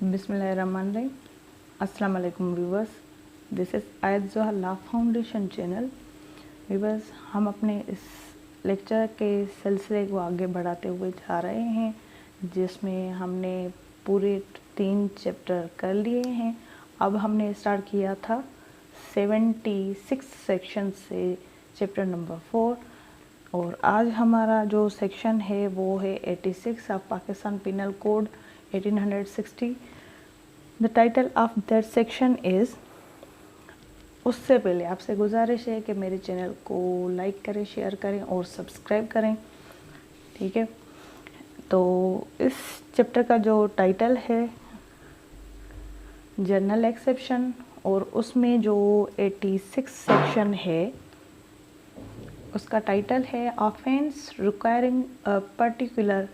बिस्मिल्लाहिर्रहमानिर्रहीम। अस्सलाम वालेकुम व्यूवर्स, दिस इज़ आयत जोहर लॉ फाउंडेशन चैनल। व्यूवर्स, हम अपने इस लेक्चर के सिलसिले को आगे बढ़ाते हुए जा रहे हैं, जिसमें हमने पूरे 3 चैप्टर कर लिए हैं। अब हमने स्टार्ट किया था 76 सेक्शन से चैप्टर नंबर 4, और आज हमारा जो सेक्शन है वो है 86 of Pakistan penal code 1860। The title of that section is. उससे पहले आपसे गुजारिश है कि मेरे चैनल को लाइक करें, शेयर करें और सब्सक्राइब करें, ठीक है। तो इस चैप्टर का जो टाइटल है जनरल एक्सेप्शन, और उसमें जो 86 सेक्शन है उसका टाइटल है offence requiring a particular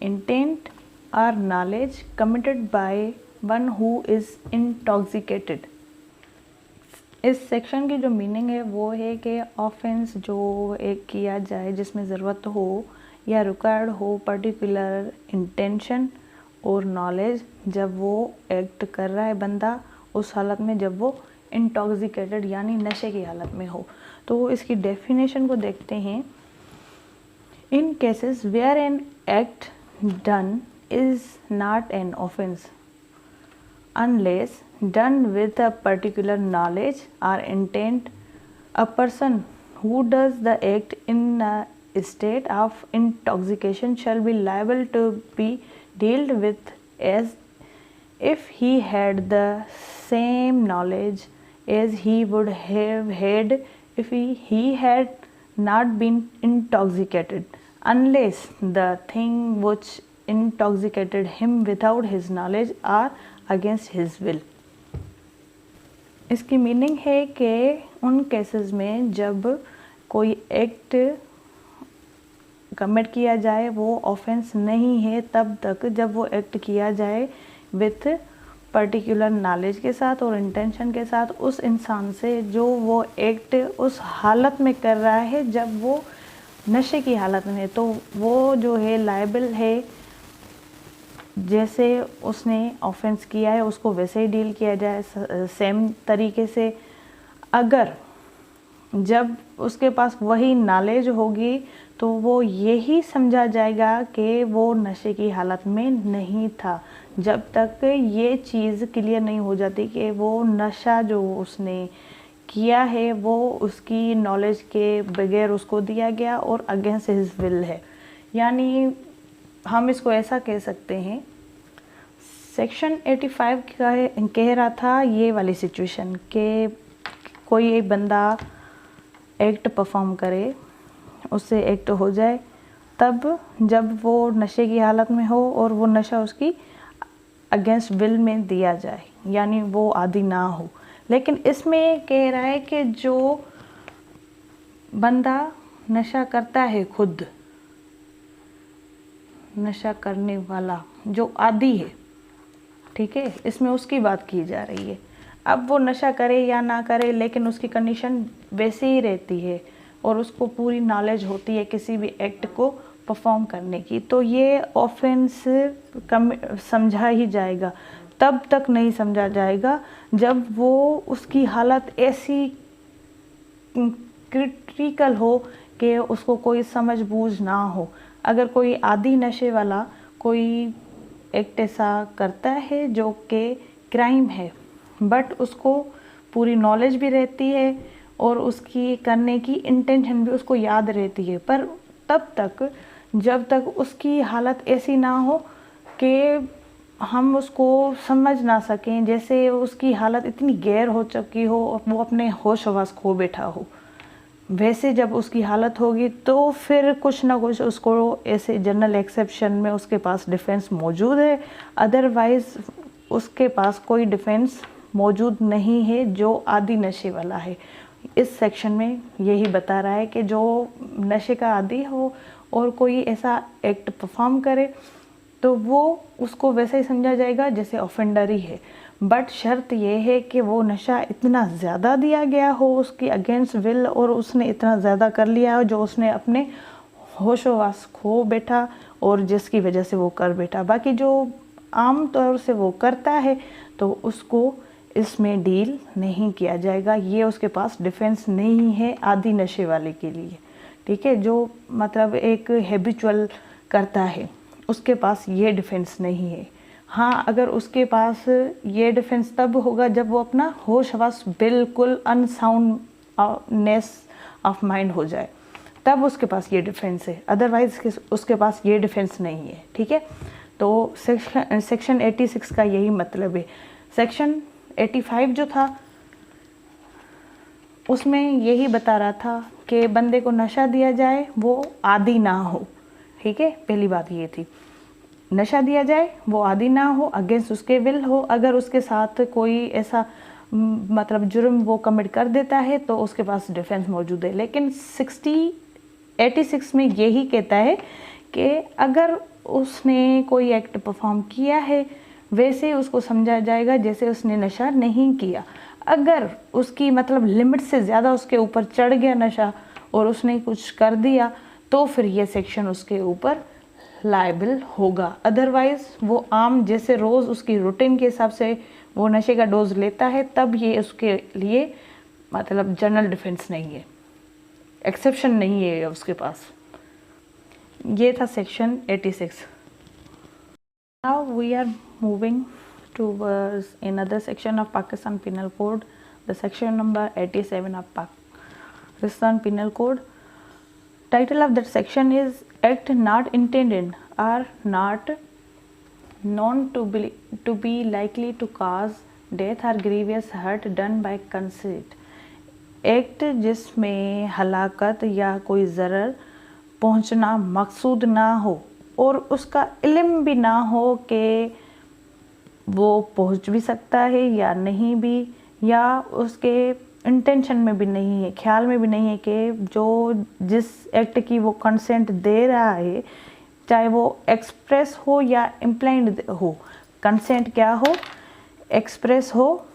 intent और knowledge committed by one who is intoxicated. इस सेक्शन की जो मीनिंग है वो है कि ऑफेंस जो एक किया जाए जिसमें ज़रूरत हो या रिक्वायर्ड हो पर्टिकुलर इंटेंशन और नॉलेज, जब वो एक्ट कर रहा है बंदा उस हालत में जब वो इंटॉक्सिकेटेड यानी नशे की हालत में हो। तो इसकी डेफिनेशन को देखते हैं। In cases where an act done is not an offence unless done with a particular knowledge or intent. A person who does the act in a state of intoxication shall be liable to be dealt with as if he had the same knowledge as he would have had if he had not been intoxicated, unless the thing which intoxicated him without his knowledge or against his will. इसकी meaning है कि उन cases में जब कोई act commit किया जाए वो ऑफेंस नहीं है तब तक जब वो एक्ट किया जाए विथ पर्टिकुलर नॉलेज के साथ और इंटेंशन के साथ उस इंसान से जो वो एक्ट उस हालत में कर रहा है जब वो नशे की हालत में है, तो वो जो है लायबल है। जैसे उसने ऑफेंस किया है उसको वैसे ही डील किया जाए सेम तरीके से। अगर जब उसके पास वही नॉलेज होगी तो वो यही समझा जाएगा कि वो नशे की हालत में नहीं था, जब तक ये चीज़ क्लियर नहीं हो जाती कि वो नशा जो उसने किया है वो उसकी नॉलेज के बगैर उसको दिया गया और अगेंस्ट हिज विल है। यानी हम इसको ऐसा कह सकते हैं, सेक्शन 85 का कह रहा था ये वाली सिचुएशन कि कोई एक बंदा एक्ट परफॉर्म करे, उससे एक्ट हो जाए तब जब वो नशे की हालत में हो और वो नशा उसकी अगेंस्ट विल में दिया जाए, यानी वो आदी ना हो। लेकिन इसमें कह रहा है कि जो बंदा नशा करता है, खुद नशा करने वाला जो आदी है, ठीक है, इसमें उसकी बात की जा रही है। अब वो नशा करे या ना करे लेकिन उसकी कंडीशन वैसे ही रहती है और उसको पूरी नॉलेज होती है किसी भी एक्ट को परफॉर्म करने की, तो ये ऑफेंस कम समझा ही जाएगा। तब तक नहीं समझा जाएगा जब वो उसकी हालत ऐसी क्रिटिकल हो कि उसको कोई समझ बूझ ना हो। अगर कोई आदी नशे वाला कोई एक्ट ऐसा करता है जो कि क्राइम है बट उसको पूरी नॉलेज भी रहती है और उसकी करने की इंटेंशन भी उसको याद रहती है, पर तब तक जब तक उसकी हालत ऐसी ना हो कि हम उसको समझ ना सकें, जैसे उसकी हालत इतनी गैर हो चुकी हो वो अपने होश हवास खो बैठा हो, वैसे जब उसकी हालत होगी तो फिर कुछ ना कुछ उसको ऐसे जनरल एक्सेप्शन में उसके पास डिफेंस मौजूद है। अदरवाइज़ उसके पास कोई डिफेंस मौजूद नहीं है जो आदी नशे वाला है। इस सेक्शन में यही बता रहा है कि जो नशे का आदी हो और कोई ऐसा एक्ट परफॉर्म करे तो वो उसको वैसे ही समझा जाएगा जैसे ऑफेंडर ही है, बट शर्त ये है कि वो नशा इतना ज़्यादा दिया गया हो उसकी अगेंस्ट विल और उसने इतना ज़्यादा कर लिया हो जो उसने अपने होशोवास खो बैठा और जिसकी वजह से वो कर बैठा। बाकी जो आम तौर से वो करता है तो उसको इसमें डील नहीं किया जाएगा। ये उसके पास डिफेंस नहीं है आदि नशे वाले के लिए, ठीक है। जो मतलब एक हैबिचुअल करता है उसके पास ये डिफेंस नहीं है। हाँ, अगर उसके पास ये डिफेंस तब होगा जब वो अपना होश हवास बिल्कुल अनसाउंडनेस ऑफ माइंड हो जाए, तब उसके पास ये डिफेंस है। अदरवाइज उसके पास ये डिफेंस नहीं है, ठीक है। तो सेक्शन 86 का यही मतलब है। सेक्शन 85 जो था उसमें यही बता रहा था कि बंदे को नशा दिया जाए वो आदी ना हो, ठीक है। पहली बात ये थी, नशा दिया जाए वो आदी ना हो, अगेंस्ट उसके विल हो। अगर उसके साथ कोई ऐसा मतलब जुर्म वो कमिट कर देता है तो उसके पास डिफेंस मौजूद है। लेकिन 86 में यही कहता है कि अगर उसने कोई एक्ट परफॉर्म किया है वैसे उसको समझा जाएगा जैसे उसने नशा नहीं किया। अगर उसकी मतलब लिमिट से ज़्यादा उसके ऊपर चढ़ गया नशा और उसने कुछ कर दिया तो फिर ये सेक्शन उसके ऊपर लायबल होगा। अदरवाइज वो आम जैसे रोज़ उसकी रूटीन के हिसाब से वो नशे का डोज लेता है, तब ये उसके लिए मतलब जनरल डिफेंस नहीं है, एक्सेप्शन नहीं है उसके पास। ये था section 86। Now we are moving towards another section of Pakistan Penal Code, the section number 87 of Pakistan Penal Code. Title of that section is Act Not Intended or Not Known to be likely to cause death or grievous hurt done by consent. Act जिसमें हलाकत या कोई ज़रर पहुंचना मकसूद ना हो और उसका इल्म भी ना हो कि वो पहुंच भी सकता है या नहीं भी, या उसके इंटेंशन में भी नहीं है, ख्याल में भी नहीं है कि जो जिस एक्ट की वो कंसेंट दे रहा है, चाहे वो एक्सप्रेस हो या इम्प्लाइड हो, कंसेंट क्या हो, एक्सप्रेस हो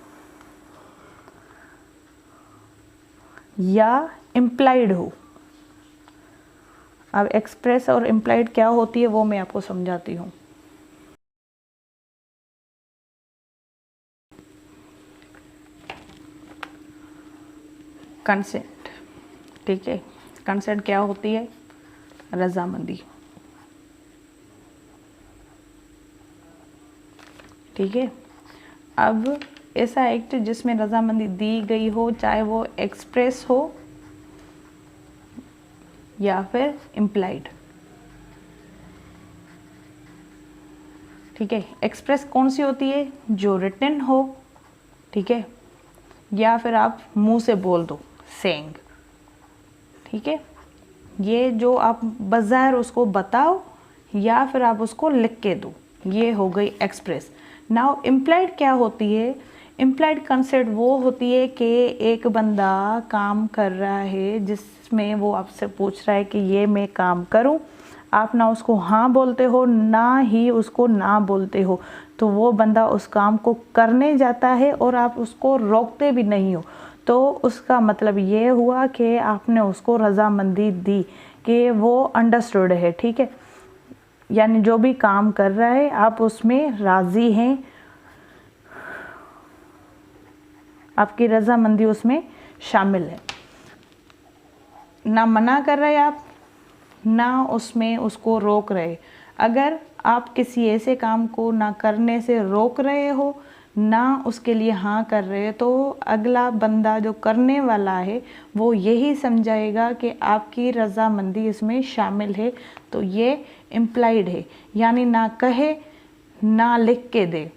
या इम्प्लाइड हो। अब एक्सप्रेस और इम्प्लाइड क्या होती है वो मैं आपको समझाती हूँ। कंसेंट, ठीक है। कंसेंट क्या होती है? रजामंदी, ठीक है। अब ऐसा एक्ट जिसमें रजामंदी दी गई हो, चाहे वो एक्सप्रेस हो या फिर इम्प्लाइड, ठीक है। एक्सप्रेस कौन सी होती है? जो रिटन हो, ठीक है, या फिर आप मुंह से बोल दो, सेइंग, ठीक है। ये जो आप बज़ाहिर उसको बताओ या फिर आप उसको लिख के दो, ये हो गई एक्सप्रेस। नाउ इम्प्लाइड क्या होती है? इम्प्लाइड कंसेंट वो होती है कि एक बंदा काम कर रहा है जिसमें वो आपसे पूछ रहा है कि ये मैं काम करूं, आप ना उसको हाँ बोलते हो ना ही उसको ना बोलते हो, तो वो बंदा उस काम को करने जाता है और आप उसको रोकते भी नहीं हो, तो उसका मतलब ये हुआ कि आपने उसको रजामंदी दी कि वो अंडरस्टूड है, ठीक है। यानी जो भी काम कर रहा है आप उसमें राज़ी हैं, आपकी रजामंदी उसमें शामिल है, ना मना कर रहे आप ना उसमें उसको रोक रहे। अगर आप किसी ऐसे काम को ना करने से रोक रहे हो ना उसके लिए हाँ कर रहे हो, तो अगला बंदा जो करने वाला है वो यही समझाएगा कि आपकी रजामंदी इसमें शामिल है, तो ये इम्प्लाइड है, यानी ना कहे ना लिख के दे।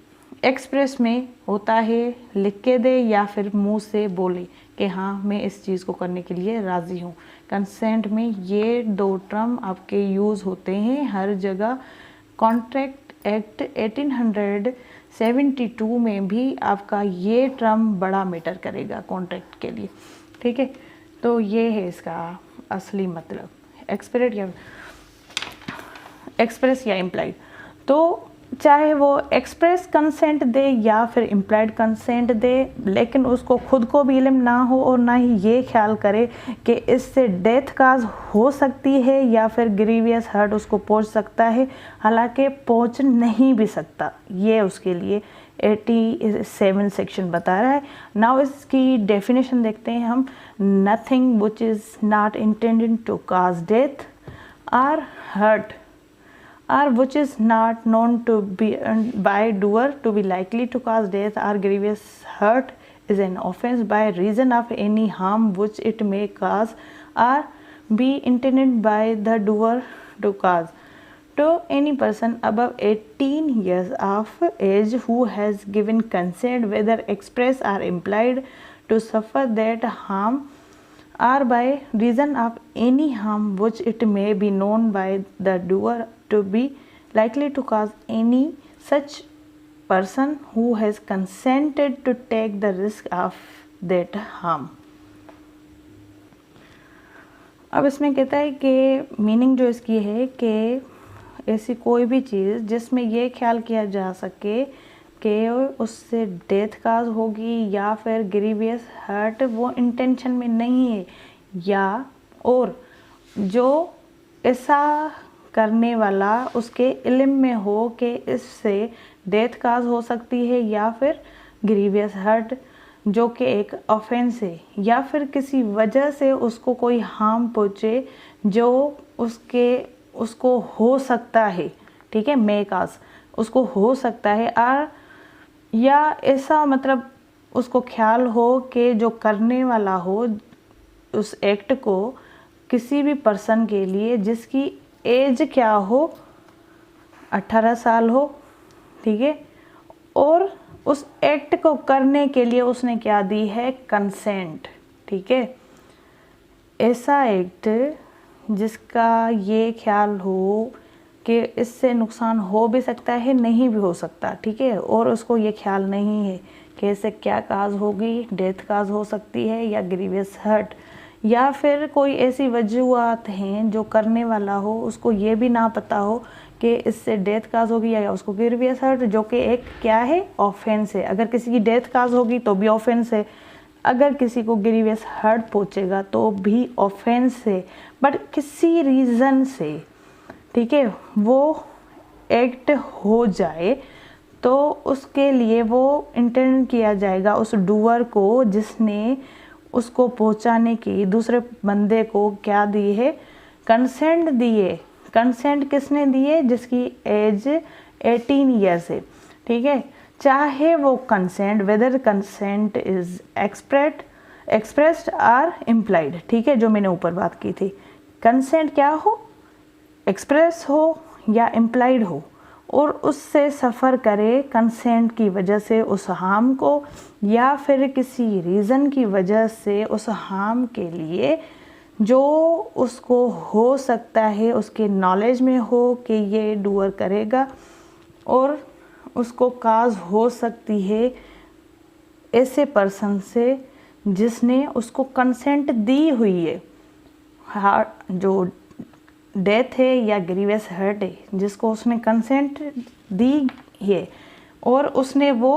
एक्सप्रेस में होता है लिख के दे या फिर मुंह से बोले कि हाँ मैं इस चीज़ को करने के लिए राज़ी हूँ। कंसेंट में ये दो टर्म आपके यूज़ होते हैं हर जगह। कॉन्ट्रैक्ट एक्ट 1872 में भी आपका ये टर्म बड़ा मैटर करेगा कॉन्ट्रैक्ट के लिए, ठीक है। तो ये है इसका असली मतलब, एक्सप्रेस या इम्प्लाइड। तो चाहे वो एक्सप्रेस कंसेंट दे या फिर इम्प्लाइड कंसेंट दे, लेकिन उसको खुद को भी इल्म ना हो और ना ही ये ख्याल करे कि इससे डेथ काज हो सकती है या फिर ग्रीवियस हर्ट उसको पहुंच सकता है, हालांकि पहुंच नहीं भी सकता। ये उसके लिए 87 सेक्शन बता रहा है। नाउ इसकी डेफिनेशन देखते हैं हम। Nothing which is not intended to cause death और hurt or which is not known to be by doer to be likely to cause death or grievous hurt is an offense by reason of any harm which it may cause or be intended by the doer to cause to any person above 18 years of age who has given consent, whether express or implied, to suffer that harm or by reason of any harm which it may be known by the doer to be likely to cause any such person who has consented to take the risk of that harm। अब इसमें कहता है कि meaning जो इसकी है कि ऐसी कोई भी चीज़ जिसमें ये ख्याल किया जा सके कि उससे डेथ काज होगी या फिर ग्रीवियस हर्ट, वो इंटेंशन में नहीं है, या और जो ऐसा करने वाला उसके इल्म में हो कि इससे डेथ काज हो सकती है या फिर ग्रीवियस हर्ट जो कि एक ऑफेंस है, या फिर किसी वजह से उसको कोई हार्म पहुँचे जो उसको हो सकता है, ठीक है, मे काज उसको हो सकता है, और या ऐसा मतलब उसको ख्याल हो कि जो करने वाला हो उस एक्ट को किसी भी पर्सन के लिए जिसकी एज क्या हो, 18 साल हो, ठीक है, और उस एक्ट को करने के लिए उसने क्या दी है, कंसेंट, ठीक है। ऐसा एक्ट जिसका ये ख्याल हो कि इससे नुकसान हो भी सकता है, नहीं भी हो सकता, ठीक है, और उसको ये ख्याल नहीं है कि इससे क्या काज होगी, डेथ काज हो सकती है या ग्रीवियस हर्ट, या फिर कोई ऐसी वजूहत हैं जो करने वाला हो उसको ये भी ना पता हो कि इससे डेथ काज होगी या उसको ग्रीवियस हर्ट, जो कि एक क्या है, ऑफेंस है। अगर किसी की डेथ काज होगी तो भी ऑफेंस है, अगर किसी को ग्रीवियस हर्ट पहुंचेगा तो भी ऑफेंस है, बट किसी रीज़न से, ठीक है, वो एक्ट हो जाए तो उसके लिए वो इंटेंड किया जाएगा उस डूअर को जिसने उसको पहुंचाने की दूसरे बंदे को क्या दी है, कंसेंट दिए। कंसेंट किसने दिए, जिसकी एज 18 ईयर्स है, ठीक है, चाहे वो consent whether consent is expressed और इम्प्लाइड, ठीक है, जो मैंने ऊपर बात की थी, कंसेंट क्या हो, एक्सप्रेस हो या इम्प्लाइड हो, और उससे सफ़र करे कंसेंट की वजह से उस हार्म को, या फिर किसी रीज़न की वजह से उस हार्म के लिए जो उसको हो सकता है, उसके नॉलेज में हो कि ये डूअर करेगा और उसको काज हो सकती है ऐसे पर्सन से जिसने उसको कंसेंट दी हुई है, जो डेथ है या ग्रीवियस हर्ट है, जिसको उसने कंसेंट दी है और उसने वो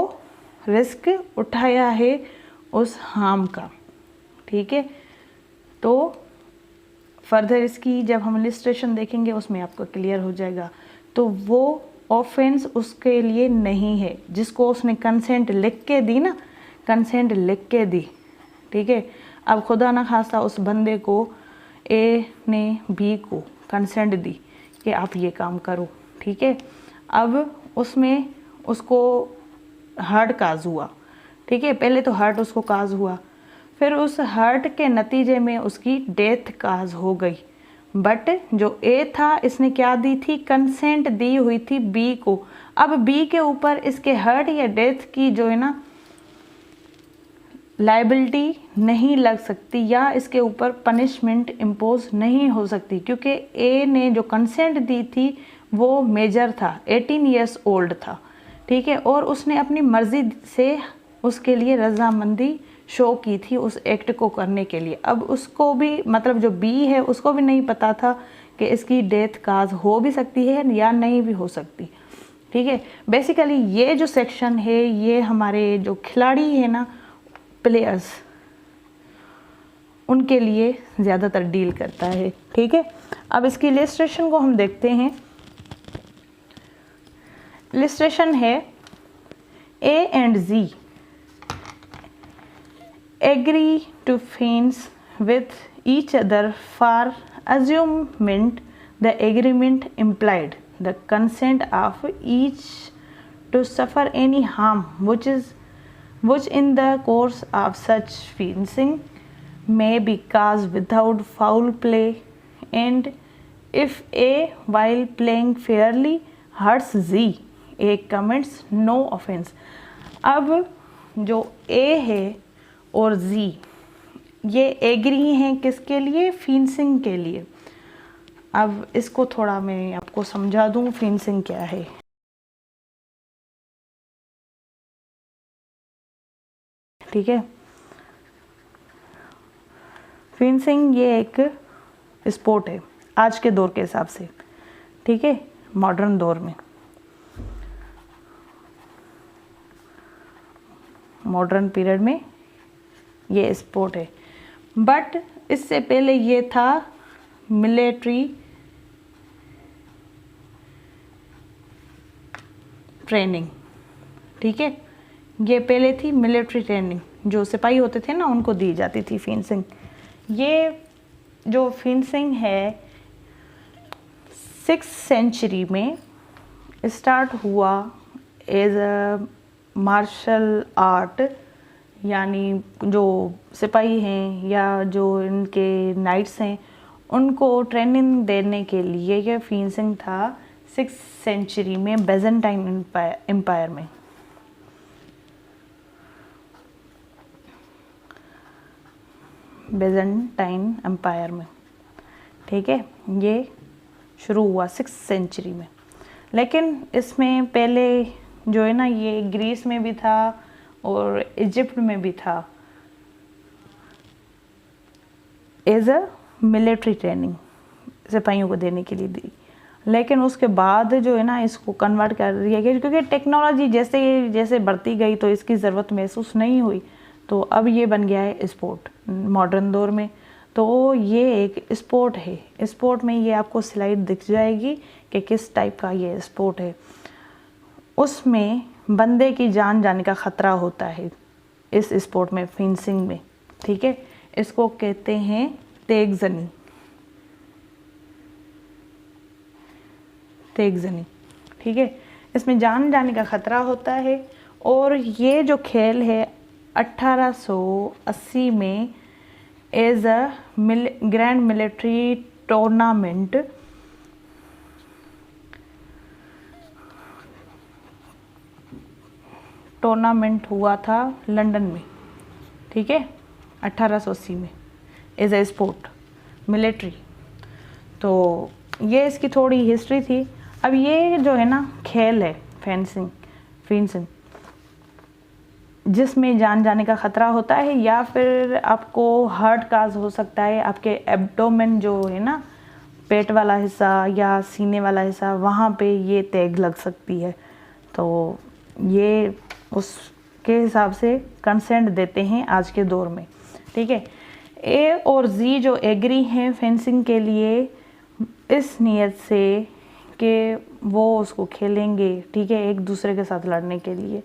रिस्क उठाया है उस हार्म का, ठीक है। तो फर्दर इसकी जब हम इलस्ट्रेशन देखेंगे उसमें आपको क्लियर हो जाएगा। तो वो ऑफेंस उसके लिए नहीं है जिसको उसने कंसेंट लिख के दी ना, कंसेंट लिख के दी, ठीक है। अब खुदा ना खास्ता उस बंदे को ए ने बी को कंसेंट दी कि आप ये काम करो, ठीक है। अब उसमें उसको हर्ट काज हुआ, ठीक है, पहले तो हर्ट उसको काज हुआ, फिर उस हर्ट के नतीजे में उसकी डेथ काज हो गई, बट जो ए था इसने क्या दी थी, कंसेंट दी हुई थी बी को। अब बी के ऊपर इसके हर्ट या डेथ की जो है ना लाइबिलिटी नहीं लग सकती या इसके ऊपर पनिशमेंट इम्पोज नहीं हो सकती, क्योंकि ए ने जो कंसेंट दी थी वो मेजर था, 18 ईयर्स ओल्ड था, ठीक है, और उसने अपनी मर्ज़ी से उसके लिए रजामंदी शो की थी उस एक्ट को करने के लिए। अब उसको भी मतलब जो बी है उसको भी नहीं पता था कि इसकी डेथ काज हो भी सकती है या नहीं भी हो सकती, ठीक है। बेसिकली ये जो सेक्शन है ये हमारे जो खिलाड़ी है ना, प्लेयर्स, उनके लिए ज़्यादातर डील करता है। ठीक है, अब इसकी इलस्ट्रेशन को हम देखते हैं। इलस्ट्रेशन है A and Z agree to fence with each other for assumment the agreement implied the consent of each to suffer any harm which in the course of such fencing may be caused without foul play, and if A while playing fairly hurts Z, A commits no offense। अब जो A है और Z ये agree हैं किसके लिए? Fencing के लिए। अब इसको थोड़ा मैं आपको समझा दूं फेंसिंग क्या है। ठीक है, फेंसिंग ये एक स्पोर्ट है आज के दौर के हिसाब से। ठीक है, मॉडर्न दौर में, मॉडर्न पीरियड में ये स्पोर्ट है। बट इससे पहले ये था मिलिट्री ट्रेनिंग। ठीक है, ये पहले थी मिलिट्री ट्रेनिंग, जो सिपाही होते थे ना उनको दी जाती थी फेंसिंग। ये जो फेंसिंग है 6th सेंचुरी में स्टार्ट हुआ एज अ मार्शल आर्ट, यानी जो सिपाही हैं या जो इनके नाइट्स हैं उनको ट्रेनिंग देने के लिए ये फेंसिंग था 6th सेंचुरी में बेजेंटाइन एम्पायर में। बेजेंटाइन एम्पायर में। ठीक है, ये शुरू हुआ 6th सेंचुरी में। लेकिन इसमें पहले जो है ना ये ग्रीस में भी था और इजिप्ट में भी था एज अ मिलिट्री ट्रेनिंग, सिपाहियों को देने के लिए दी। लेकिन उसके बाद जो है ना इसको कन्वर्ट कर दिया गया, क्योंकि टेक्नोलॉजी जैसे जैसे बढ़ती गई तो इसकी ज़रूरत महसूस नहीं हुई, तो अब ये बन गया है स्पोर्ट मॉडर्न दौर में। तो ये एक स्पोर्ट है। स्पोर्ट में ये आपको स्लाइड दिख जाएगी कि किस टाइप का ये स्पोर्ट है। उसमें बंदे की जान जाने का ख़तरा होता है इस स्पोर्ट में, फेंसिंग में। ठीक है, इसको कहते हैं तेगजनी। तेगजनी, ठीक है, इसमें जान जाने का ख़तरा होता है। और ये जो खेल है 1880 में as a grand military tournament हुआ था लंदन में। ठीक है, 1880 में एज ए स्पोर्ट मिलिट्री। तो ये इसकी थोड़ी हिस्ट्री थी। अब ये जो है ना खेल है फेंसिंग जिसमें जान जाने का ख़तरा होता है या फिर आपको हार्ट काज हो सकता है। आपके एब्डोमेन जो है ना, पेट वाला हिस्सा या सीने वाला हिस्सा, वहाँ पे ये तेग लग सकती है। तो ये उसके हिसाब से कंसेंट देते हैं आज के दौर में। ठीक है, ए और जी जो एग्री हैं फेंसिंग के लिए इस नीयत से कि वो उसको खेलेंगे। ठीक है, एक दूसरे के साथ लड़ने के लिए।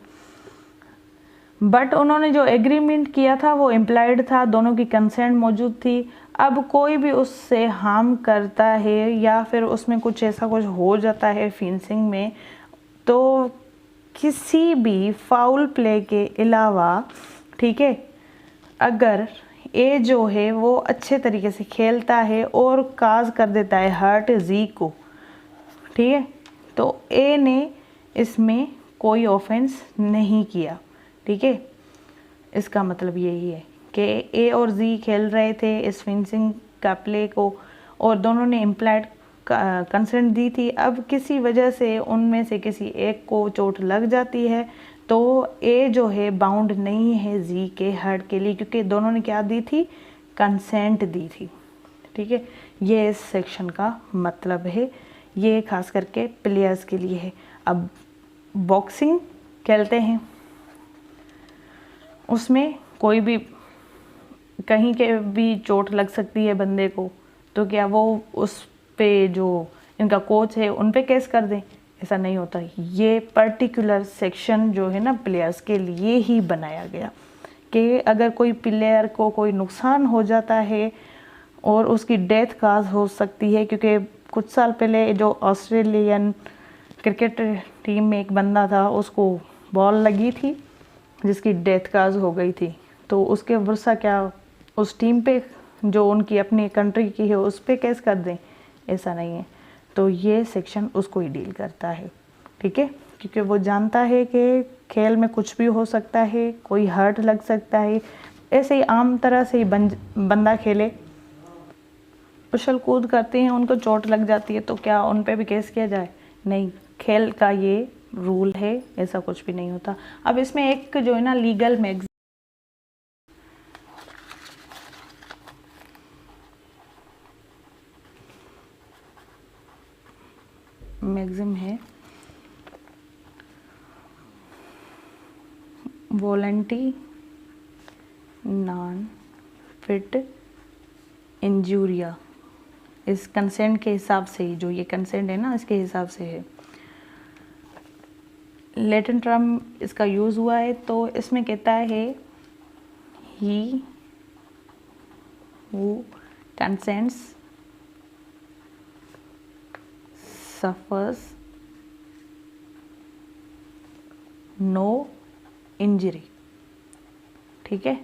बट उन्होंने जो एग्रीमेंट किया था वो इम्प्लाइड था, दोनों की कंसेंट मौजूद थी। अब कोई भी उससे हार्म करता है या फिर उसमें कुछ ऐसा कुछ हो जाता है फेंसिंग में, तो किसी भी फाउल प्ले के अलावा, ठीक है, अगर ए जो है वो अच्छे तरीके से खेलता है और काज कर देता है हर्ट जी को, ठीक है, तो ए ने इसमें कोई ऑफेंस नहीं किया। ठीक है, इसका मतलब यही है कि ए और जी खेल रहे थे इस फेंसिंग का प्ले को और दोनों ने इम्प्लाइड कंसेंट दी थी। अब किसी वजह से उनमें से किसी एक को चोट लग जाती है तो ए जो है बाउंड नहीं है जी के हर्ट के लिए, क्योंकि दोनों ने क्या दी थी? कंसेंट दी थी। ठीक है, ये इस सेक्शन का मतलब है। ये खास करके प्लेयर्स के लिए है। अब बॉक्सिंग खेलते हैं, उसमें कोई भी कहीं के भी चोट लग सकती है बंदे को, तो क्या वो उस पे जो इनका कोच है उन पे केस कर दें? ऐसा नहीं होता। ये पर्टिकुलर सेक्शन जो है ना प्लेयर्स के लिए ही बनाया गया कि अगर कोई प्लेयर को कोई नुकसान हो जाता है और उसकी डेथ काज हो सकती है, क्योंकि कुछ साल पहले जो ऑस्ट्रेलियन क्रिकेट टीम में एक बंदा था, उसको बॉल लगी थी जिसकी डेथ काज हो गई थी, तो उसके वर्षा क्या उस टीम पे जो उनकी अपनी कंट्री की है उस पे केस कर दें? ऐसा नहीं है। तो ये सेक्शन उसको ही डील करता है, ठीक है, क्योंकि वो जानता है कि खेल में कुछ भी हो सकता है, कोई हर्ट लग सकता है। ऐसे ही आम तरह से ही बंदा खेले, उछल कूद करते हैं, उनको चोट लग जाती है, तो क्या उन पे भी केस किया जाए? नहीं, खेल का ये रूल है, ऐसा कुछ भी नहीं होता। अब इसमें एक जो है ना लीगल मैक्सिम है, वॉलंटी नॉन फिट इंजूरिया। इस कंसेंट के हिसाब से ही, जो ये कंसेंट है ना इसके हिसाब से है। लैटिन टर्म इसका यूज़ हुआ है, तो इसमें कहता है he who consents suffers no injury, ठीक है,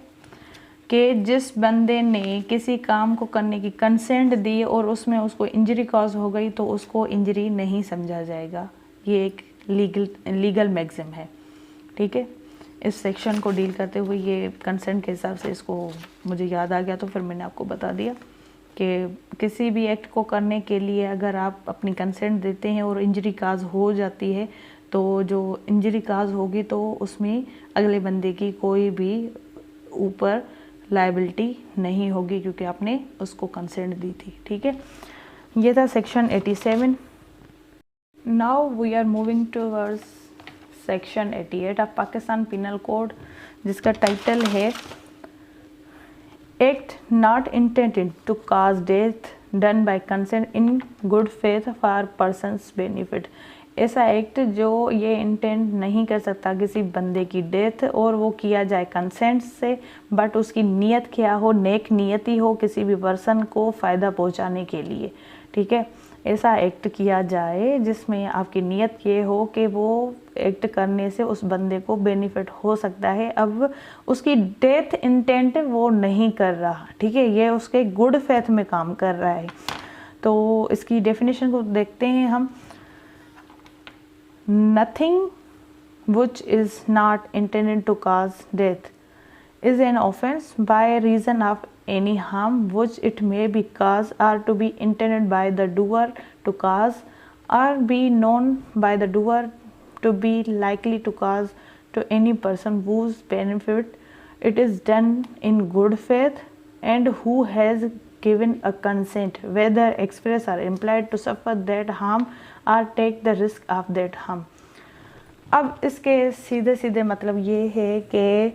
कि जिस बंदे ने किसी काम को करने की कंसेंट दी और उसमें उसको इंजरी कॉज हो गई तो उसको इंजरी नहीं समझा जाएगा। ये एक लीगल मैक्सिम है, ठीक है। इस सेक्शन को डील करते हुए ये कंसेंट के हिसाब से इसको मुझे याद आ गया, तो फिर मैंने आपको बता दिया कि किसी भी एक्ट को करने के लिए अगर आप अपनी कंसेंट देते हैं और इंजरी काज हो जाती है, तो जो इंजरी काज होगी तो उसमें अगले बंदे की कोई भी ऊपर लायबिलिटी नहीं होगी, क्योंकि आपने उसको कंसेंट दी थी, ठीक है। ये था section 87। Now we are moving towards section 88 of Pakistan penal code, जिसका टाइटल है act not intended to cause death done by consent in good faith for persons benefit. ऐसा एक्ट जो ये इंटेंट नहीं कर सकता किसी बंदे की डेथ और वो किया जाए कंसेंट से, बट उसकी नीयत क्या हो, नेक नियति हो किसी भी पर्सन को फ़ायदा पहुंचाने के लिए, ठीक है। ऐसा एक्ट किया जाए जिसमें आपकी नीयत ये हो कि वो एक्ट करने से उस बंदे को बेनिफिट हो सकता है। अब उसकी डेथ इंटेंट वो नहीं कर रहा, ठीक है, ये उसके गुड फेथ में काम कर रहा है। तो इसकी डेफिनेशन को देखते हैं हम। Nothing which is not intended to cause death is an offense by reason of any harm which it may be caused or to be intended by the doer to cause or be known by the doer to be likely to cause to any person whose benefit it is done in good faith and who has given a consent, whether express or implied, to suffer that harm or take the risk of that harm। अब इसके सीधे सीधे मतलब ये है कि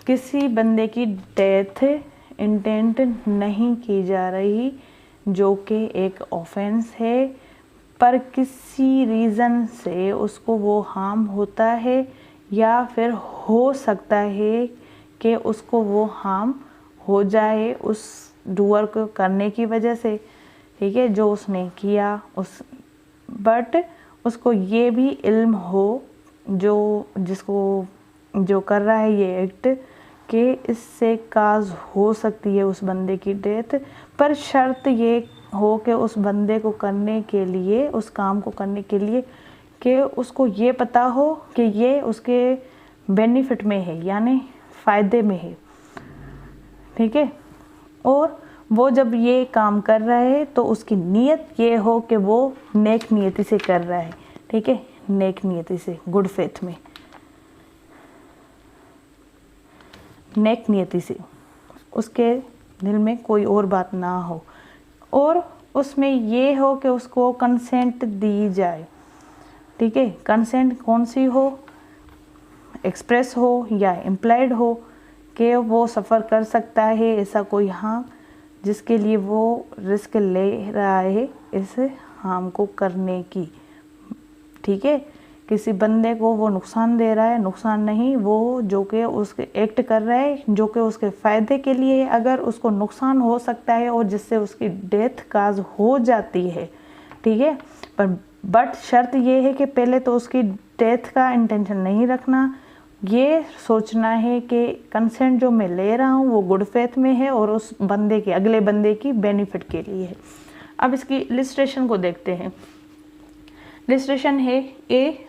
किसी बंदे की डेथ इंटेंट नहीं की जा रही, जो कि एक ऑफेंस है, पर किसी रीज़न से उसको वो हार्म होता है या फिर हो सकता है कि उसको वो हार्म हो जाए उस डूअर को करने की वजह से, ठीक है, जो उसने किया उस, बट उसको ये भी इल्म हो जो जिसको जो कर रहा है ये एक्ट कि इससे काज हो सकती है उस बंदे की डेथ, पर शर्त ये हो कि उस बंदे को करने के लिए, उस काम को करने के लिए कि उसको ये पता हो कि ये उसके बेनिफिट में है, यानी फ़ायदे में है, ठीक है। और वो जब ये काम कर रहा है तो उसकी नीयत ये हो कि वो नेक नियति से कर रहा है, ठीक है, नेक नियति से, गुड फेथ में, नेक नियति से, उसके दिल में कोई और बात ना हो और उसमें ये हो कि उसको कंसेंट दी जाए, ठीक है। कंसेंट कौन सी हो, एक्सप्रेस हो या इम्प्लाइड हो कि वो सफ़र कर सकता है ऐसा कोई हार्म जिसके लिए वो रिस्क ले रहा है इस हार्म को करने की, ठीक है। किसी बंदे को वो नुकसान दे रहा है, नुकसान नहीं, वो जो कि उसके एक्ट कर रहा है जो कि उसके फ़ायदे के लिए, अगर उसको नुकसान हो सकता है और जिससे उसकी डेथ काज हो जाती है, ठीक है। बट शर्त ये है कि पहले तो उसकी डेथ का इंटेंशन नहीं रखना, ये सोचना है कि कंसेंट जो मैं ले रहा हूँ वो गुड फेथ में है और उस बंदे के, अगले बंदे की बेनिफिट के लिए है। अब इसकी इलस्ट्रेशन को देखते हैं। इलस्ट्रेशन है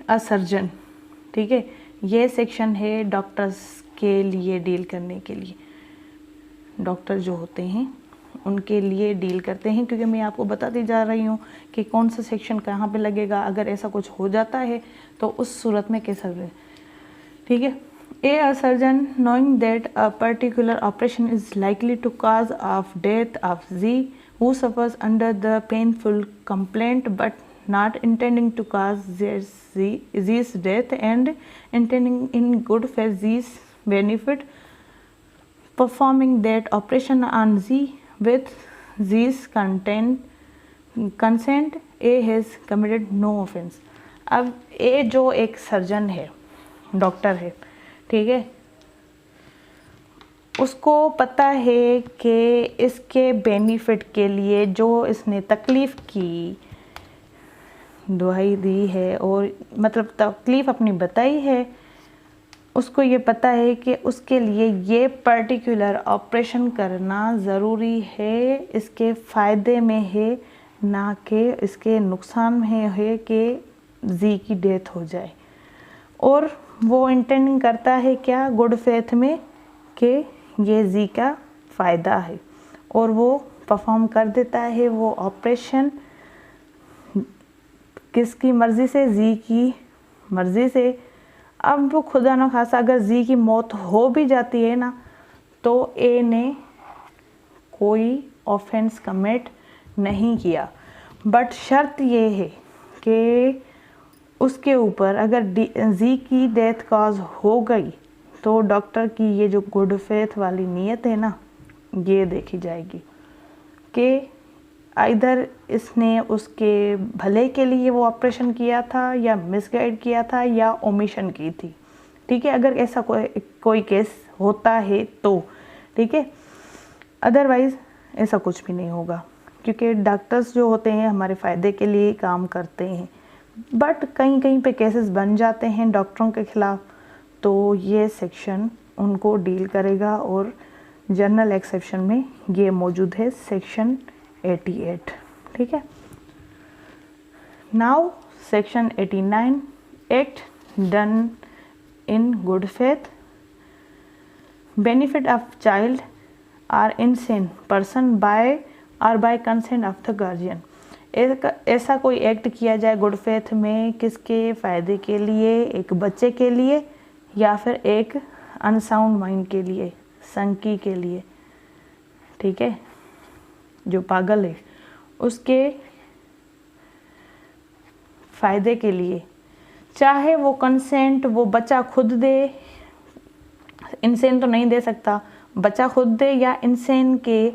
अ सर्जन, ठीक है। ये सेक्शन है डॉक्टर्स के लिए डील करने के लिए, डॉक्टर जो होते हैं उनके लिए डील करते हैं, क्योंकि मैं आपको बताती जा रही हूँ कि कौन सा सेक्शन कहाँ पे लगेगा, अगर ऐसा कुछ हो जाता है तो उस सूरत में कैसा, ठीक है। A surgeon knowing that a particular operation is likely to cause of death of Z who suffers under the painful complaint but not intending to cause Z's death and intending in good faith Z's benefit, performing that operation on Z with Z's consent, A has committed no offense। अब A जो एक surgeon है, doctor है, ठीक है, उसको पता है कि इसके बेनिफिट के लिए जो इसने तकलीफ़ की, दुहाई दी है और मतलब तकलीफ़ अपनी बताई है, उसको ये पता है कि उसके लिए ये पर्टिकुलर ऑपरेशन करना ज़रूरी है, इसके फ़ायदे में है, ना कि इसके नुकसान में है कि जी की डेथ हो जाए। और वो इंटेंडिंग करता है क्या, गुड फेथ में, कि ये जी का फ़ायदा है और वो परफॉर्म कर देता है वो ऑपरेशन किसकी मर्ज़ी से, जी की मर्ज़ी से। अब वो खुदा न खासा अगर जी की मौत हो भी जाती है ना, तो ए ने कोई ऑफेंस कमिट नहीं किया, बट शर्त ये है कि उसके ऊपर अगर जी की डेथ कॉज हो गई तो डॉक्टर की ये जो गुड फेथ वाली नीयत है ना, ये देखी जाएगी कि इधर इसने उसके भले के लिए वो ऑपरेशन किया था या मिसगाइड किया था या ओमिशन की थी, ठीक है। अगर ऐसा कोई केस होता है तो ठीक है, अदरवाइज़ ऐसा कुछ भी नहीं होगा, क्योंकि डॉक्टर्स जो होते हैं हमारे फ़ायदे के लिए काम करते हैं। बट कहीं कहीं पे केसेस बन जाते हैं डॉक्टरों के ख़िलाफ़, तो ये सेक्शन उनको डील करेगा और जनरल एक्सेप्शन में ये मौजूद है, सेक्शन 88, ठीक है। Now section 89, act done in good faith, benefit of child or insane person by consent of the guardian. ऐसा कोई एक्ट किया जाए गुड फेथ में किसके फ़ायदे के लिए, एक बच्चे के लिए या फिर एक अनसाउंड माइंड के लिए, संकी के लिए, ठीक है, जो पागल है उसके फ़ायदे के लिए, चाहे वो कंसेंट वो बच्चा खुद दे, इंसेन तो नहीं दे सकता, बच्चा खुद दे या इंसेन के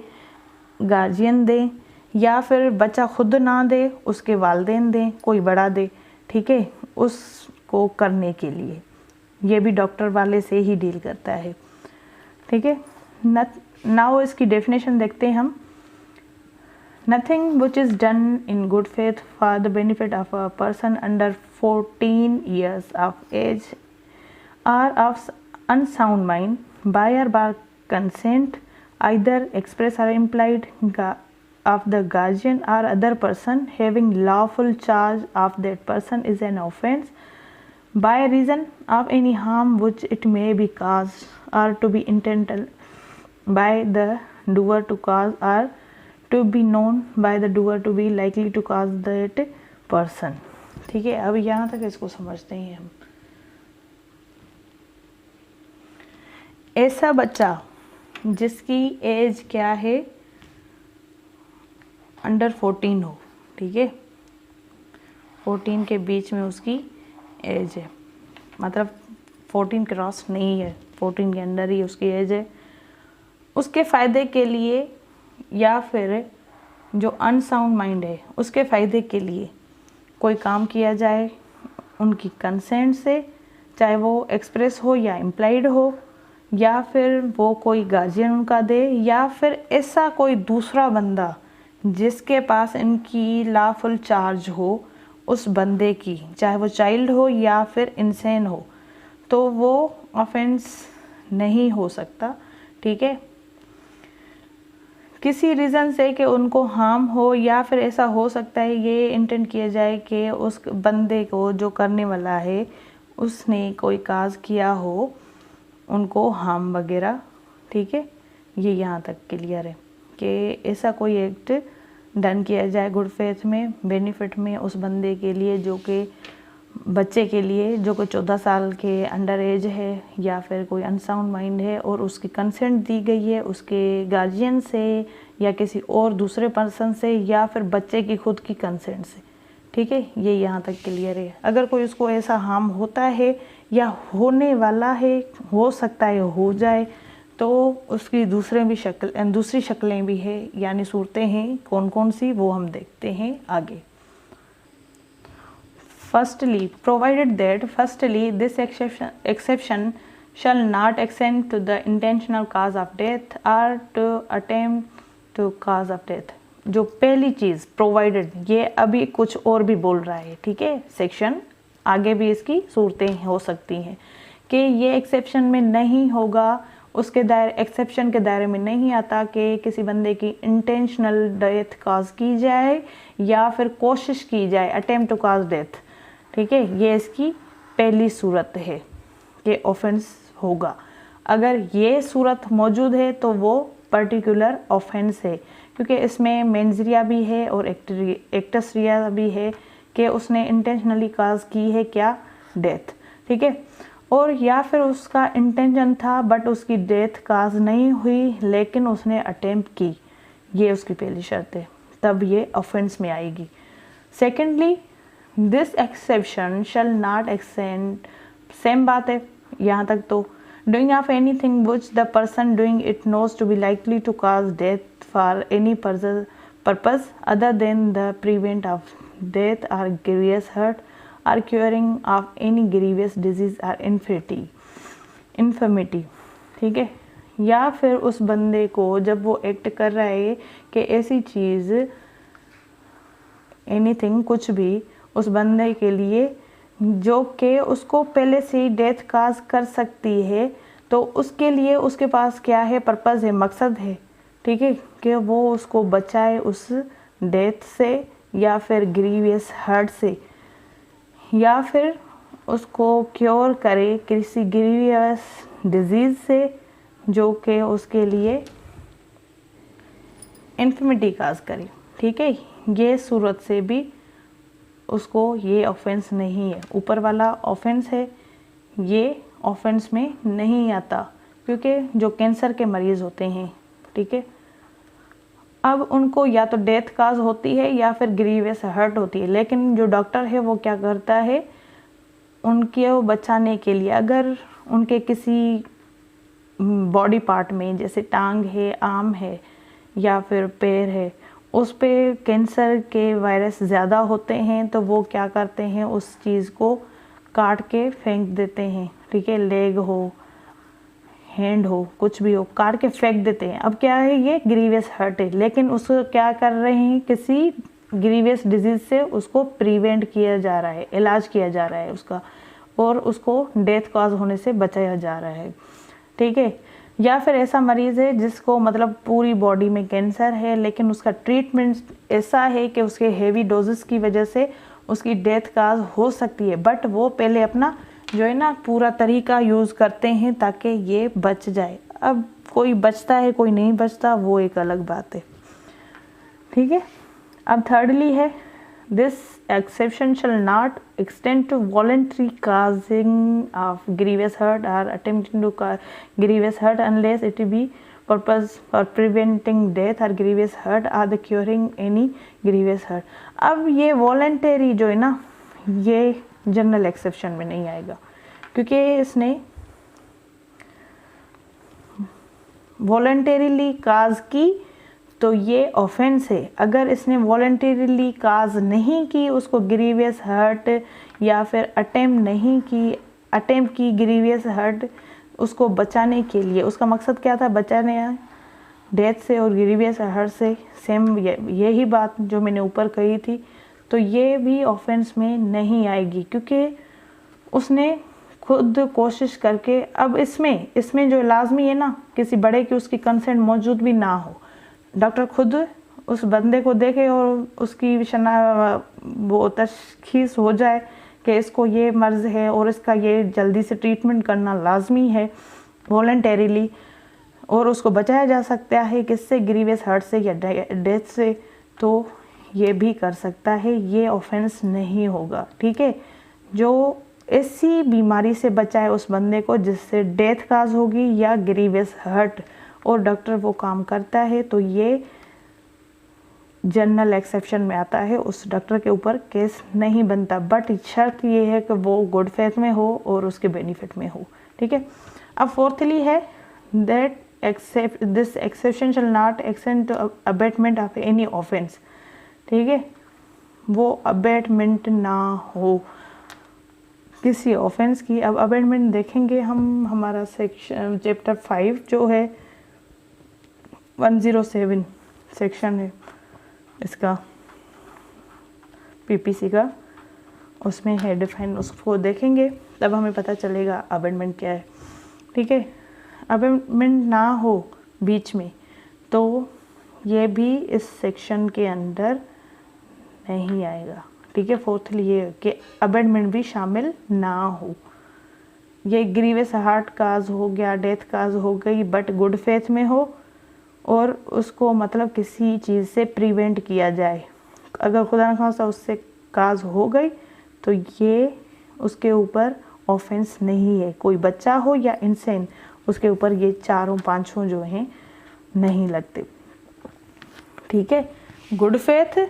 गार्जियन दे, या फिर बच्चा खुद ना दे उसके वालिदैन दें, कोई बड़ा दे, ठीक है, उसको करने के लिए ये भी डॉक्टर वाले से ही डील करता है, ठीक है। नाउ इसकी डेफिनेशन देखते हैं हम। Nothing which is done in good faith for the benefit of a person under 14 years of age or of unsound mind by और बाय कंसेंट आइदर एक्सप्रेस और implied of the guardian or other person having lawful charge of that person is an offense by reason of any harm which it may be caused or to be intended by the doer to cause or to be known by the doer to be likely to cause that person, ठीक है। अब यहाँ तक इसको समझते हैं हम। ऐसा बच्चा जिसकी एज क्या है, अंडर 14 हो, ठीक है, 14 के बीच में उसकी एज है, मतलब 14 क्रॉस नहीं है, 14 के अंदर ही उसकी एज है। उसके फ़ायदे के लिए या फिर जो अनसाउंड माइंड है उसके फ़ायदे के लिए कोई काम किया जाए उनकी कंसेंट से, चाहे वो एक्सप्रेस हो या इम्प्लाइड हो, या फिर वो कोई गार्जियन उनका दे, या फिर ऐसा कोई दूसरा बंदा जिसके पास इनकी लॉफुल चार्ज हो उस बंदे की, चाहे वो चाइल्ड हो या फिर इंसान हो, तो वो ऑफेंस नहीं हो सकता। ठीक है, किसी रीज़न से कि उनको हार्म हो, या फिर ऐसा हो सकता है ये इंटेंट किया जाए कि उस बंदे को जो करने वाला है उसने कोई काज किया हो उनको हार्म वगैरह। ठीक है, ये यहाँ तक क्लियर है कि ऐसा कोई एक्ट डन किया जाए गुड फेथ में, बेनिफिट में उस बंदे के लिए जो कि बच्चे के लिए जो कोई 14 साल के अंडर एज है या फिर कोई अनसाउंड माइंड है और उसकी कंसेंट दी गई है उसके गार्जियन से या किसी और दूसरे पर्सन से या फिर बच्चे की खुद की कंसेंट से। ठीक है, ये यहाँ तक क्लियर है। अगर कोई उसको ऐसा हार्म होता है या होने वाला है, हो सकता है हो जाए, तो उसकी दूसरी शक्लें भी है, यानी सूरतें हैं, कौन कौन सी वो हम देखते हैं आगे। Firstly, provided that this exception shall not extend to the intentional cause of death or to attempt to cause of death। जो पहली चीज़ प्रोवाइडेड, ये अभी कुछ और भी बोल रहा है। ठीक है, सेक्शन आगे भी इसकी सूरतें हो सकती हैं कि ये एक्सेप्शन में नहीं होगा, उसके दायरे एक्सेप्शन के दायरे में नहीं आता कि किसी बंदे की इंटेंशनल डेथ काज की जाए या फिर कोशिश की जाए अटेम्प्ट टू काज डेथ। ठीक है, ये इसकी पहली सूरत है कि ऑफेंस होगा। अगर ये सूरत मौजूद है तो वो पर्टिकुलर ऑफेंस है, क्योंकि इसमें मेंजरिया भी है और एक्टसरिया भी है कि उसने इंटेंशनली काज की है क्या, डेथ। ठीक है, और या फिर उसका इंटेंशन था बट उसकी डेथ काज नहीं हुई लेकिन उसने अटेम्प्ट की, ये उसकी पहली शर्त है, तब ये ऑफेंस में आएगी। Secondly, this exception shall not extend, same बात है यहाँ तक, तो doing of anything which the person doing it knows to be likely to cause death for any purpose other than the prevent of death और grievous hurt और curing of any grievous disease और infirmity. ठीक है, या फिर उस बंदे को जब वो एक्ट कर रहा है कि ऐसी चीज़ एनीथिंग कुछ भी उस बंदे के लिए जो कि उसको पहले से ही डेथ काज कर सकती है, तो उसके लिए उसके पास क्या है, पर्पज़ है, मकसद है। ठीक है, कि वो उसको बचाए उस डेथ से या फिर ग्रीवियस हर्ट से, या फिर उसको क्योर करे किसी ग्रीवियस डिजीज़ से जो कि उसके लिए इन्फर्मिटी काज करे। ठीक है, ये सूरत से भी उसको ये ऑफेंस नहीं है, ऊपर वाला ऑफेंस है, ये ऑफेंस में नहीं आता, क्योंकि जो कैंसर के मरीज़ होते हैं, ठीक है, अब उनको या तो डेथ काज होती है या फिर ग्रीवियस हर्ट होती है, लेकिन जो डॉक्टर है वो क्या करता है, उनके बचाने के लिए अगर उनके किसी बॉडी पार्ट में जैसे टांग है, आर्म है या फिर पैर है, उस पे कैंसर के वायरस ज़्यादा होते हैं, तो वो क्या करते हैं, उस चीज़ को काट के फेंक देते हैं। ठीक है, लेग हो, हैंड हो, कुछ भी हो, काट के फेंक देते हैं। अब क्या है, ये ग्रीवियस हर्ट है, लेकिन उसको क्या कर रहे हैं, किसी ग्रीवियस डिजीज़ से उसको प्रिवेंट किया जा रहा है, इलाज किया जा रहा है उसका, और उसको डेथ कॉज होने से बचाया जा रहा है। ठीक है, या फिर ऐसा मरीज़ है जिसको मतलब पूरी बॉडी में कैंसर है, लेकिन उसका ट्रीटमेंट ऐसा है कि उसके हेवी डोजेस की वजह से उसकी डेथ काज हो सकती है, बट वो पहले अपना जो है ना पूरा तरीका यूज़ करते हैं ताकि ये बच जाए। अब कोई बचता है, कोई नहीं बचता, वो एक अलग बात है। ठीक है, अब थर्डली है, this exception shall not extend to voluntary causing of grievous hurt और attempting to grievous hurt unless it be purpose for preventing death और ग्रीवियस हर्ट और the curing any grievous hurt. अब ये वॉलंटरी जो है ना, ये जनरल एक्सेप्शन में नहीं आएगा, क्योंकि इसने वॉलंटरीली काज की तो ये ऑफेंस है। अगर इसने वॉलंटरीली काज नहीं की, उसको ग्रीवियस हर्ट या फिर अटेम्प्ट की ग्रीवियस हर्ट उसको बचाने के लिए, उसका मकसद क्या था, बचाने डेथ से और ग्रीवियस हर्ट से, सेम यही बात जो मैंने ऊपर कही थी, तो ये भी ऑफेंस में नहीं आएगी, क्योंकि उसने खुद कोशिश करके, अब इसमें जो लाजमी है ना, किसी बड़े की उसकी कंसेंट मौजूद भी ना हो, डॉक्टर खुद उस बंदे को देखे और उसकी वो तशखीस हो जाए कि इसको ये मर्ज़ है और इसका ये जल्दी से ट्रीटमेंट करना लाजमी है वॉलंटरीली, और उसको बचाया जा सकता है किससे, ग्रीवियस हर्ट से या डेथ से, तो ये भी कर सकता है, ये ऑफेंस नहीं होगा। ठीक है, जो ऐसी बीमारी से बचाए उस बंदे को जिससे डेथ काज होगी या ग्रीवियस हर्ट, और डॉक्टर वो काम करता है, तो ये जनरल एक्सेप्शन में आता है, उस डॉक्टर के ऊपर केस नहीं बनता। बट शर्त ये है कि वो गुड फेथ में हो और उसके बेनिफिट में हो। ठीक है, अब फोर्थली है that this exception shall not extend to abetment of any offence. ठीक है, वो अबेटमेंट ना हो किसी ऑफेंस की। अब अबेटमेंट देखेंगे हम, हमारा सेक्शन चैप्टर 5 जो है 107 सेक्शन है इसका पीपीसी का, उसमें है डिफाइन, उसको देखेंगे तब हमें पता चलेगा अबेटमेंट क्या है। ठीक है, अबेटमेंट ना हो बीच में तो ये भी इस सेक्शन के अंदर नहीं आएगा। ठीक है, फोर्थली ये कि अबेटमेंट भी शामिल ना हो। ये ग्रीवियस हार्ट काज हो गया, डेथ काज हो गई, बट गुड फेथ में हो और उसको मतलब किसी चीज़ से प्रिवेंट किया जाए। अगर खुदा न खास्ता उससे काज हो गई तो ये उसके ऊपर ऑफेंस नहीं है, कोई बच्चा हो या इंसान, उसके ऊपर ये चारों पांचों जो हैं नहीं लगते। ठीक है, गुड फेथ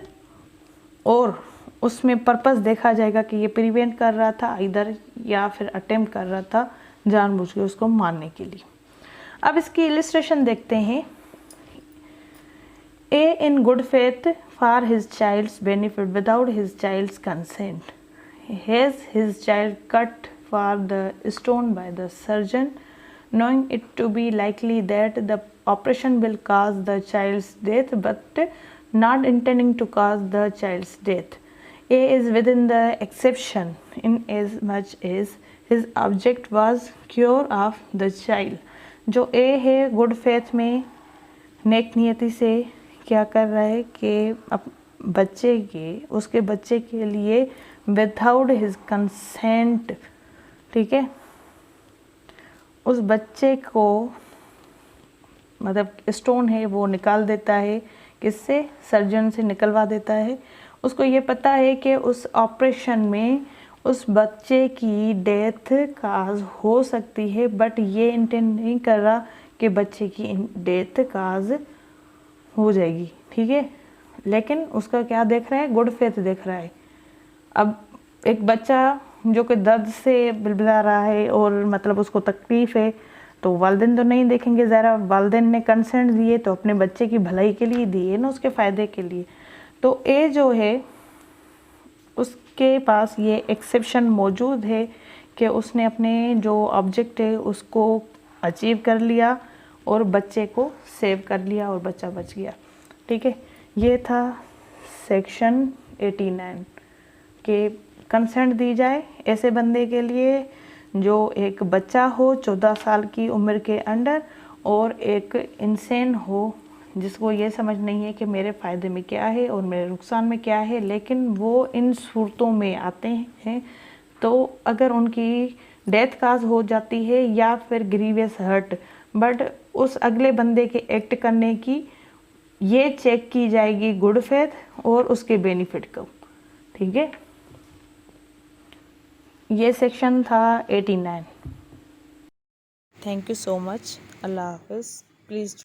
और उसमें पर्पस देखा जाएगा कि ये प्रिवेंट कर रहा था इधर या फिर अटेम्प्ट कर रहा था जानबूझ के उसको मारने के लिए। अब इसकी इलिस्ट्रेशन देखते हैं। A in good faith for his child's benefit without his child's consent has his child cut for the stone by the surgeon, knowing it to be likely that the operation will cause the child's death but not intending to cause the child's death. A is within the exception in as much as his object was cure of the child. जो A है good faith में नेक नियति से क्या कर रहा है कि उसके बच्चे के लिए विदाउट हिज कंसेंट, ठीक है, उस बच्चे को मतलब स्टोन है वो निकाल देता है, किससे, सर्जन से निकलवा देता है। उसको ये पता है कि उस ऑपरेशन में उस बच्चे की डेथ काज हो सकती है, बट ये इंटेंड नहीं कर रहा कि बच्चे की डेथ काज हो जाएगी। ठीक है, लेकिन उसका क्या देख रहा है, गुड फेथ देख रहा है। अब एक बच्चा जो कि दर्द से बिलबिला रहा है और मतलब उसको तकलीफ़ है, तो वालिदैन तो नहीं देखेंगे, ज़रा वालिदैन ने कंसेंट दिए तो अपने बच्चे की भलाई के लिए दिए ना, उसके फ़ायदे के लिए। तो ए जो है उसके पास ये एक्सेप्शन मौजूद है कि उसने अपने जो ऑब्जेक्ट है उसको अचीव कर लिया और बच्चे को सेव कर लिया और बच्चा बच गया। ठीक है, ये था सेक्शन 89 के कंसेंट दी जाए ऐसे बंदे के लिए जो एक बच्चा हो 14 साल की उम्र के अंडर और एक इंसान हो जिसको ये समझ नहीं है कि मेरे फ़ायदे में क्या है और मेरे नुकसान में क्या है, लेकिन वो इन सूरतों में आते हैं। तो अगर उनकी डेथ काज हो जाती है या फिर ग्रीवियस हर्ट, बट उस अगले बंदे के एक्ट करने की ये चेक की जाएगी गुड फेथ और उसके बेनिफिट को। ठीक है, ये सेक्शन था 89। Thank you so much. अल्लाह हाफिज़। प्लीज़